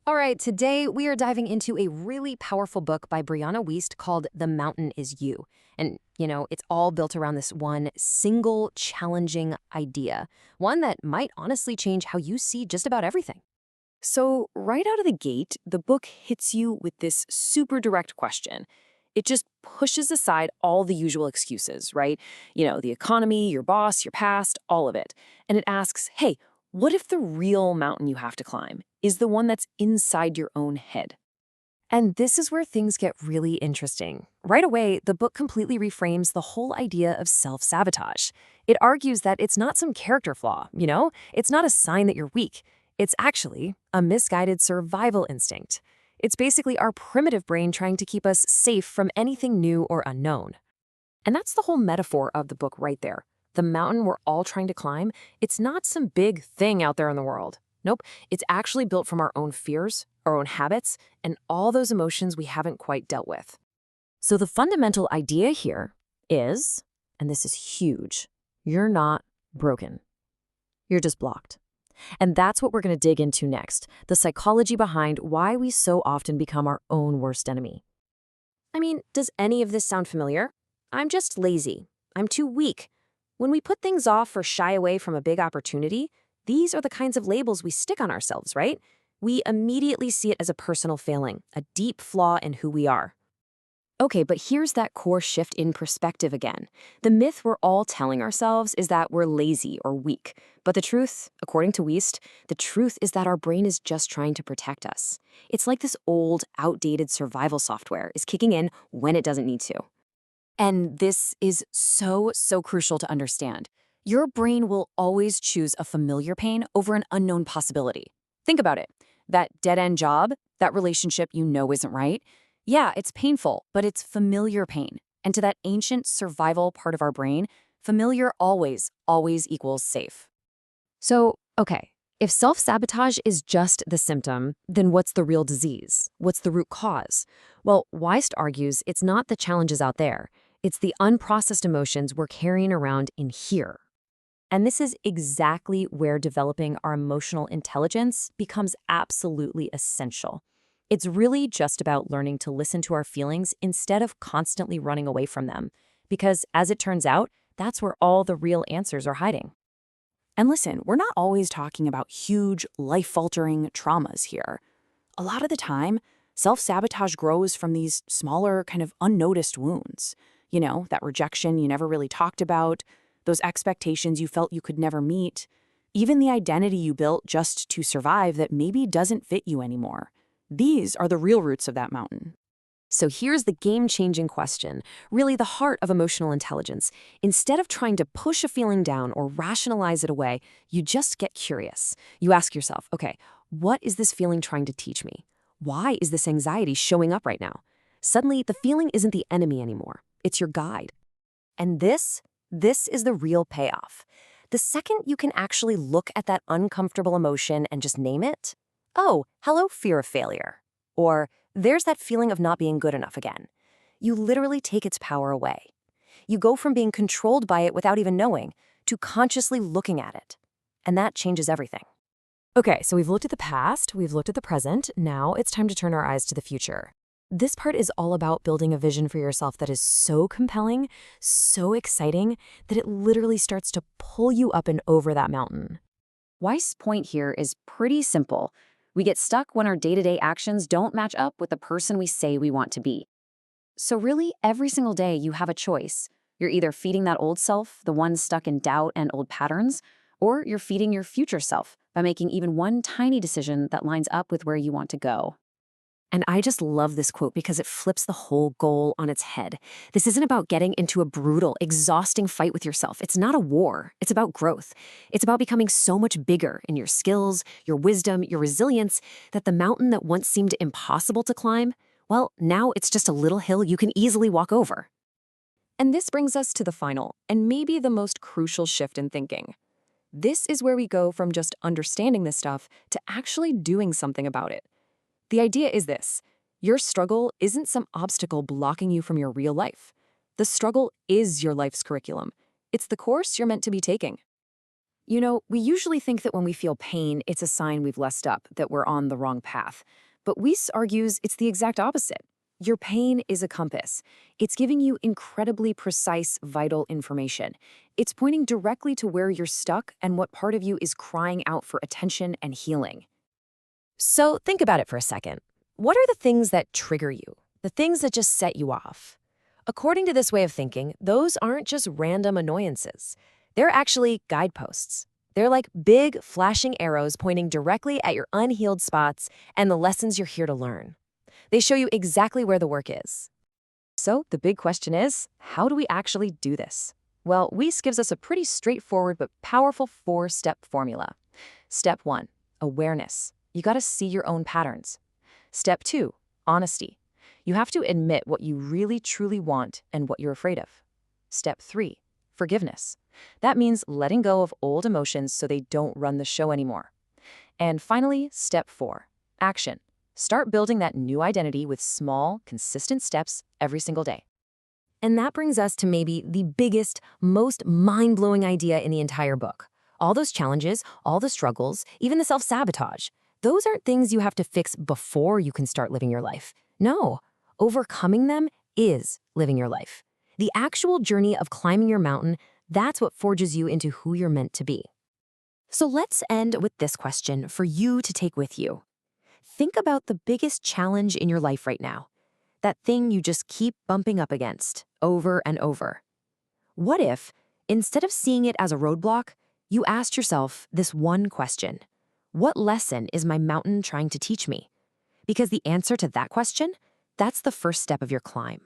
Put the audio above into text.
All right, today we are diving into a really powerful book by Brianna Wiest called The Mountain Is You. And it's all built around this one single challenging idea, one that might honestly change how you see just about everything. So, right out of the gate, the book hits you with this super direct question. It just pushes aside all the usual excuses, right? The economy, your boss, your past, all of it. And it asks, hey, what if the real mountain you have to climb is the one that's inside your own head? And this is where things get really interesting. Right away, the book completely reframes the whole idea of self sabotage. It argues that it's not some character flaw. It's not a sign that you're weak. It's actually a misguided survival instinct. It's basically our primitive brain trying to keep us safe from anything new or unknown. And that's the whole metaphor of the book right there. The mountain we're all trying to climb, it's not some big thing out there in the world. Nope, it's actually built from our own fears, our own habits, and all those emotions we haven't quite dealt with. So the fundamental idea here is, and this is huge, you're not broken. You're just blocked. And that's what we're going to dig into next, the psychology behind why we so often become our own worst enemy. I mean, does any of this sound familiar? I'm just lazy. I'm too weak. When we put things off or shy away from a big opportunity, these are the kinds of labels we stick on ourselves, right? We immediately see it as a personal failing, a deep flaw in who we are. Okay, but here's that core shift in perspective again. The myth we're all telling ourselves is that we're lazy or weak. But the truth, according to Wiest, the truth is that our brain is just trying to protect us. It's like this old, outdated survival software is kicking in when it doesn't need to. And this is so crucial to understand. Your brain will always choose a familiar pain over an unknown possibility. Think about it. That dead-end job, that relationship you know isn't right. Yeah, it's painful, but it's familiar pain. And to that ancient survival part of our brain, familiar always equals safe. So, okay, if self-sabotage is just the symptom, then what's the real disease? What's the root cause? Well, Weist argues it's not the challenges out there. It's the unprocessed emotions we're carrying around in here. And this is exactly where developing our emotional intelligence becomes absolutely essential. It's really just about learning to listen to our feelings instead of constantly running away from them. Because, as it turns out, that's where all the real answers are hiding. And listen, we're not always talking about huge, life-altering traumas here. A lot of the time, self-sabotage grows from these smaller, kind of unnoticed wounds. That rejection you never really talked about, those expectations you felt you could never meet, even the identity you built just to survive that maybe doesn't fit you anymore. These are the real roots of that mountain. So here's the game-changing question, really the heart of emotional intelligence. Instead of trying to push a feeling down or rationalize it away, you just get curious. You ask yourself, okay, what is this feeling trying to teach me? Why is this anxiety showing up right now? Suddenly, the feeling isn't the enemy anymore. It's your guide. And this is the real payoff. The second you can actually look at that uncomfortable emotion and just name it, oh, hello, fear of failure. Or, there's that feeling of not being good enough again. You literally take its power away. You go from being controlled by it without even knowing to consciously looking at it. And that changes everything. Okay, so we've looked at the past, we've looked at the present, now it's time to turn our eyes to the future. This part is all about building a vision for yourself that is so compelling, so exciting, that it literally starts to pull you up and over that mountain. Weiss's point here is pretty simple. We get stuck when our day-to-day actions don't match up with the person we say we want to be. So really, every single day you have a choice. You're either feeding that old self, the one stuck in doubt and old patterns, or you're feeding your future self by making even one tiny decision that lines up with where you want to go. And I just love this quote because it flips the whole goal on its head. This isn't about getting into a brutal, exhausting fight with yourself. It's not a war. It's about growth. It's about becoming so much bigger in your skills, your wisdom, your resilience, that the mountain that once seemed impossible to climb, well, now it's just a little hill you can easily walk over. And this brings us to the final, and maybe the most crucial shift in thinking. This is where we go from just understanding this stuff to actually doing something about it. The idea is this: your struggle isn't some obstacle blocking you from your real life. The struggle is your life's curriculum. It's the course you're meant to be taking. We usually think that when we feel pain, it's a sign we've messed up, that we're on the wrong path. But Weiss argues it's the exact opposite. Your pain is a compass. It's giving you incredibly precise, vital information. It's pointing directly to where you're stuck and what part of you is crying out for attention and healing. So think about it for a second. What are the things that trigger you? The things that just set you off? According to this way of thinking, those aren't just random annoyances. They're actually guideposts. They're like big, flashing arrows pointing directly at your unhealed spots and the lessons you're here to learn. They show you exactly where the work is. So the big question is, how do we actually do this? Well, Weiss gives us a pretty straightforward but powerful 4-step formula. Step 1, awareness. You gotta see your own patterns. Step 2, honesty. You have to admit what you really truly want and what you're afraid of. Step 3, forgiveness. That means letting go of old emotions so they don't run the show anymore. And finally, step 4, action. Start building that new identity with small, consistent steps every single day. And that brings us to maybe the biggest, most mind-blowing idea in the entire book. All those challenges, all the struggles, even the self-sabotage, those aren't things you have to fix before you can start living your life. No, overcoming them is living your life. The actual journey of climbing your mountain, that's what forges you into who you're meant to be. So let's end with this question for you to take with you. Think about the biggest challenge in your life right now. That thing you just keep bumping up against over and over. What if, instead of seeing it as a roadblock, you asked yourself this one question? What lesson is my mountain trying to teach me? Because the answer to that question, that's the first step of your climb.